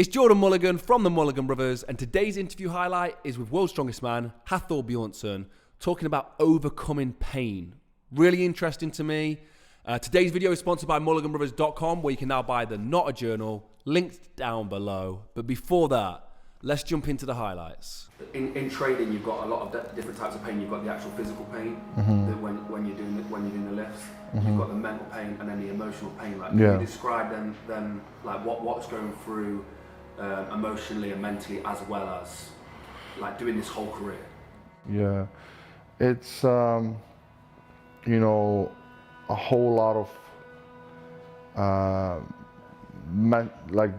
It's Jordan Mulligan from the Mulliganbrothers, and today's interview highlight is with World's Strongest Man, Hafþór Bjornsson, talking about overcoming pain. Really interesting to me. Today's video is sponsored by mulliganbrothers.com, where you can now buy the Not a Journal, linked down below. But before that, let's jump into the highlights. In training, you've got a lot of different types of pain. You've got the actual physical pain when you're doing the lifts. You've got the mental pain and then the emotional pain. Like, can you describe them like what's going through emotionally and mentally, as well as like doing this whole career? Yeah, it's you know, a whole lot of like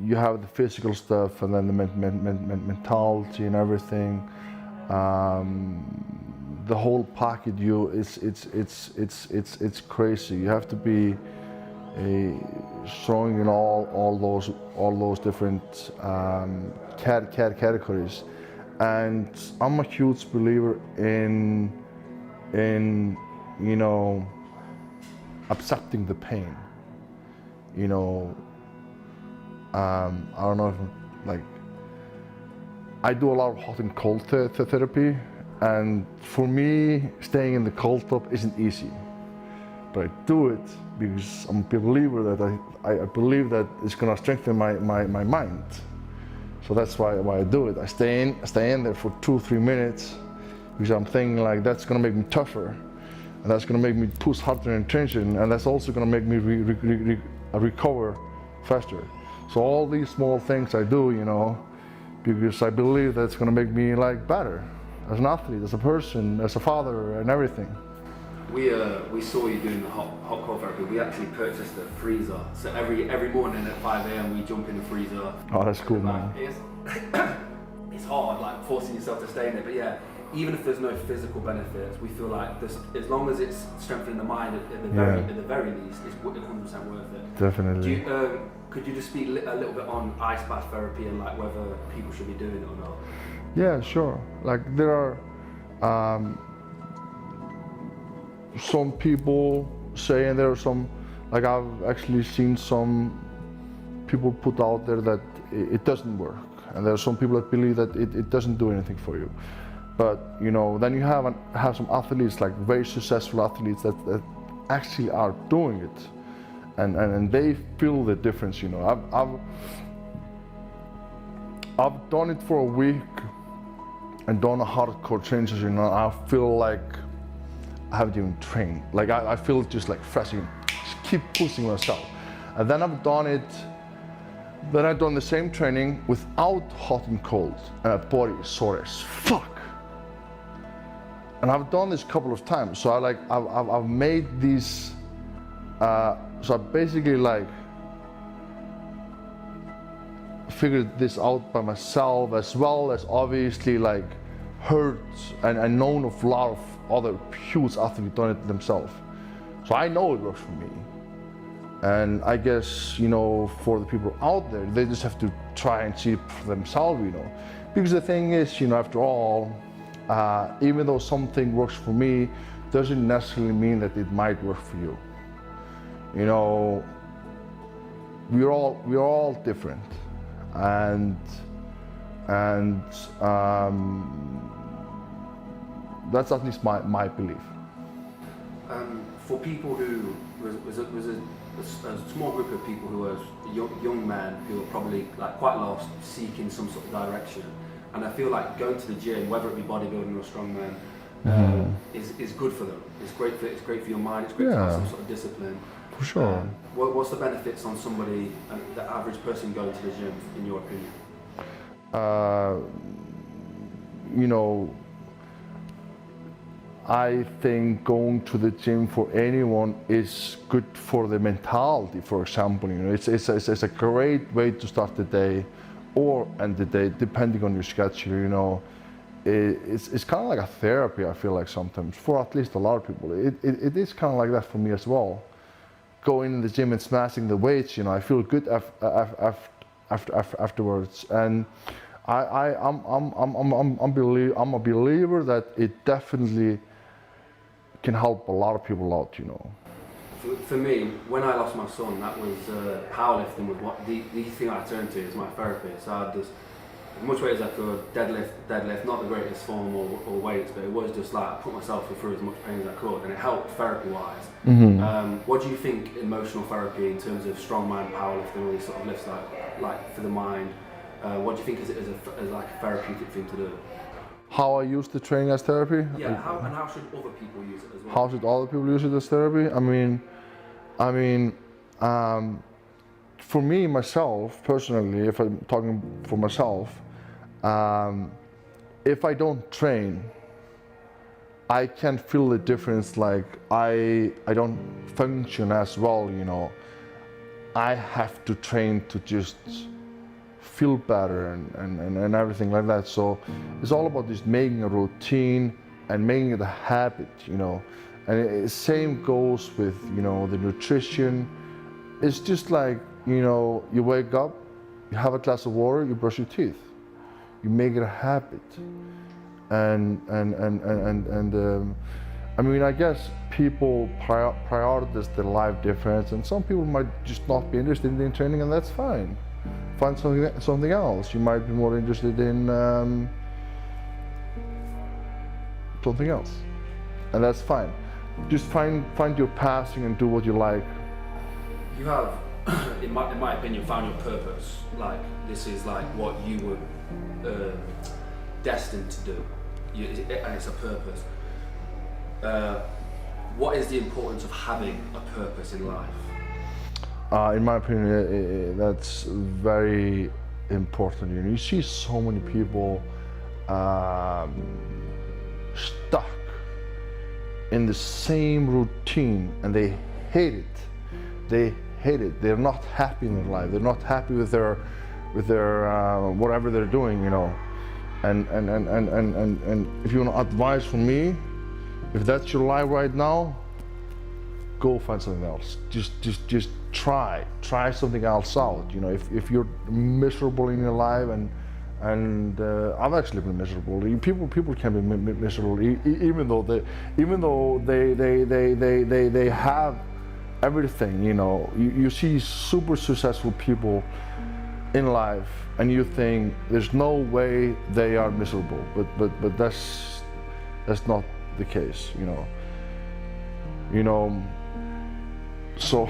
you have the physical stuff and then the mentality and everything. The whole package, it's crazy. You have to be strong in all those different categories. And I'm a huge believer in you know, accepting the pain. You know, I don't know if, like, I do a lot of hot and cold therapy, and for me, staying in the cold tub isn't easy. But I do it because I'm a believer that I believe that it's gonna strengthen my mind. So that's why I do it. I stay in there for 2-3 minutes because I'm thinking like that's gonna make me tougher, and that's gonna make me push harder in tension, and that's also gonna make me recover faster. So all these small things I do, you know, because I believe that's gonna make me like better as an athlete, as a person, as a father, and everything. We saw you doing the hot cold therapy. We actually purchased a freezer. So every morning at 5 a.m. we jump in the freezer. Oh, that's cool, man. It's hard, like forcing yourself to stay in it. But yeah, even if there's no physical benefits, we feel like this, as long as it's strengthening the mind at the very least, it's 100% worth it. Definitely. Could you just speak a little bit on ice bath therapy and like whether people should be doing it or not? Yeah, sure. Like there are some people say, and there are some, like I've actually seen some people put out there that it doesn't work, and there are some people that believe that it doesn't do anything for you. But you know, then you have some athletes, like very successful athletes that actually are doing it, and they feel the difference. You know, I've done it for a week and done a hardcore changes. You know, I feel like I haven't even trained. Like I feel just like fresh. Just keep pushing myself. And then I've done it. Then I've done the same training without hot and cold, and my body is sore as fuck. And I've done this a couple of times. So I've made these. So I basically like figured this out by myself, as well as obviously like heard and known of a lot of other huge athletes done it themselves. So I know it works for me. And I guess, you know, for the people out there, they just have to try and see it for themselves, you know. Because the thing is, you know, after all, even though something works for me, doesn't necessarily mean that it might work for you. You know, we're all different, and that's at least my belief. For people who was a small group of people who are young men who are probably like quite lost, seeking some sort of direction, and I feel like going to the gym, whether it be bodybuilding or strongman, is good for them. It's great for your mind. It's great to have some sort of discipline. For sure. What's the benefits on somebody, the average person going to the gym, in your opinion? You know, I think going to the gym for anyone is good for the mentality. For example, you know, it's a great way to start the day or end the day, depending on your schedule. You know, it's kind of like a therapy. I feel like sometimes, for at least a lot of people, it is kind of like that for me as well. Going in the gym and smashing the weights, you know, I feel good afterwards, and I'm a believer that it definitely can help a lot of people out, you know. for me, when I lost my son, that was powerlifting was what the thing I turned to as my therapy. So I just, as much weight as I could, deadlift, not the greatest form or weights, but it was just like I put myself through as much pain as I could, and it helped therapy-wise. What do you think emotional therapy in terms of strongman, powerlifting, all these sort of lifts like for the mind? What do you think is like a therapeutic thing to do? How I use the training as therapy? Yeah, how should other people use it as well? How should other people use it as therapy? I mean, for me, myself, personally, if I'm talking for myself, if I don't train, I can feel the difference, like I don't function as well, you know. I have to train to just feel better and everything like that. So it's all about just making a routine and making it a habit, you know. And the same goes with, you know, the nutrition. It's just like, you know, you wake up, you have a glass of water, you brush your teeth. You make it a habit. And I mean, I guess people prioritize their life difference, and some people might just not be interested in training, and that's fine. Find something else. You might be more interested in something else, and that's fine. Just find your passion and do what you like. You have, in my opinion, found your purpose. Like, this is like what you were destined to do, and it's a purpose. What is the importance of having a purpose in life? In my opinion, that's very important. You know, you see so many people stuck in the same routine, and they hate it. They hate it. They're not happy in their life. They're not happy with their whatever they're doing. You know, and if you want advice from me, if that's your life right now, go find something else. Just try something else out. You know, if you're miserable in your life, and I've actually been miserable. People can be miserable even though they have everything. You know, you see super successful people in life, and you think there's no way they are miserable, but that's not the case. You know. So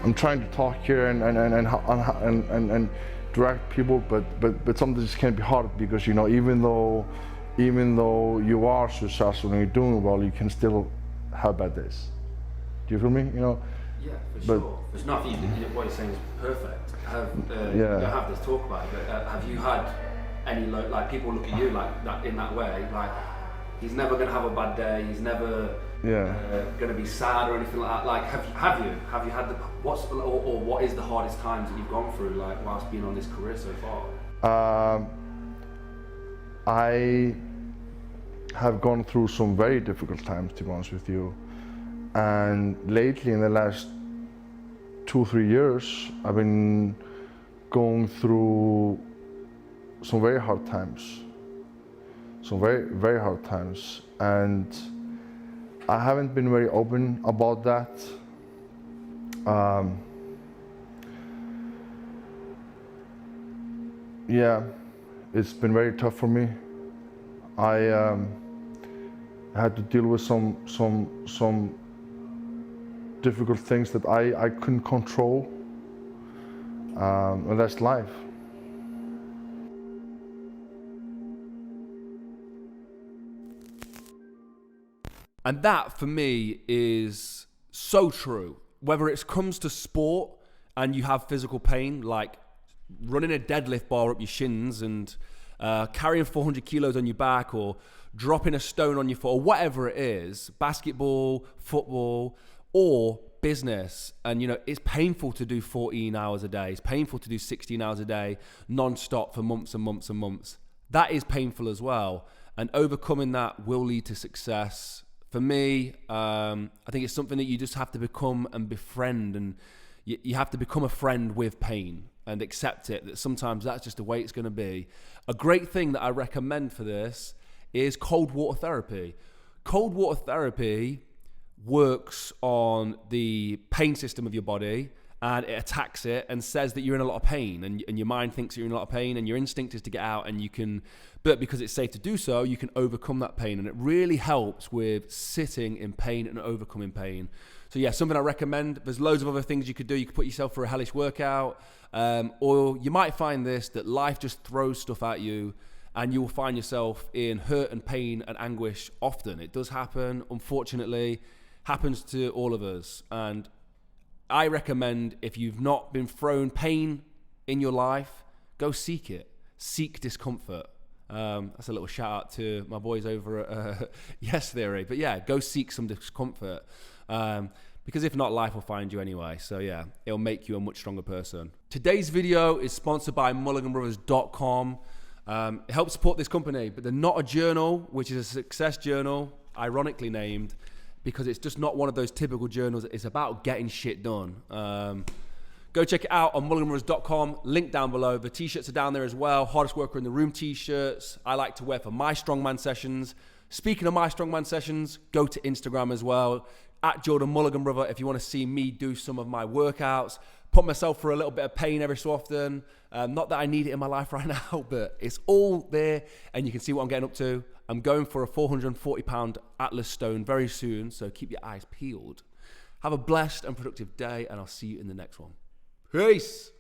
I'm trying to talk here and direct people, but sometimes it can be hard, because, you know, even though you are successful and you're doing well, you can still have bad days. Do you feel me? You know? Yeah, for sure. There's nothing what you're saying is perfect. You don't have to talk about it, but have you had any like people look at you like that in that way, like he's never going to have a bad day, he's never going to be sad or anything like that? Like, have you had what is the hardest times that you've gone through, like, whilst being on this career so far? I have gone through some very difficult times, to be honest with you, and lately, in the last 2-3 years, I've been going through some very hard times. Some very, very hard times, and I haven't been very open about that. Yeah, it's been very tough for me. I had to deal with some difficult things that I couldn't control, and that's life. And that, for me, is so true. Whether it comes to sport and you have physical pain, like running a deadlift bar up your shins and carrying 400 kilos on your back, or dropping a stone on your foot, or whatever it is, basketball, football, or business. And, you know, it's painful to do 14 hours a day. It's painful to do 16 hours a day, non-stop for months and months and months. That is painful as well. And overcoming that will lead to success. For me, I think it's something that you just have to become and befriend, and you have to become a friend with pain and accept it, that sometimes that's just the way it's going to be. A great thing that I recommend for this is cold water therapy. Cold water therapy works on the pain system of your body, and it attacks it and says that you're in a lot of pain, and your mind thinks you're in a lot of pain, and your instinct is to get out, and you can, but because it's safe to do so, you can overcome that pain. And it really helps with sitting in pain and overcoming pain. So yeah, something I recommend. There's loads of other things you could do. You could put yourself through a hellish workout, or you might find this, that life just throws stuff at you, and you will find yourself in hurt and pain and anguish often. It does happen, unfortunately, happens to all of us. And I recommend, if you've not been thrown pain in your life, go seek it. Seek discomfort. That's a little shout out to my boys over at Yes Theory. But yeah, go seek some discomfort. Because if not, life will find you anyway. So yeah, it'll make you a much stronger person. Today's video is sponsored by Mulliganbrothers.com. It helps support this company, but they're not a journal, which is a success journal, ironically named, because it's just not one of those typical journals. It's about getting shit done. Go check it out on Mulliganbrothers.com, link down below. The t-shirts are down there as well. Hardest worker in the room t-shirts I like to wear for my strongman sessions. Speaking of my strongman sessions, go to Instagram as well, at Jordan Mulligan Brother, if you want to see me do some of my workouts. Put myself through a little bit of pain every so often. Not that I need it in my life right now, but it's all there, and you can see what I'm getting up to. I'm going for a 440-pound Atlas stone very soon, so keep your eyes peeled. Have a blessed and productive day, and I'll see you in the next one. Peace.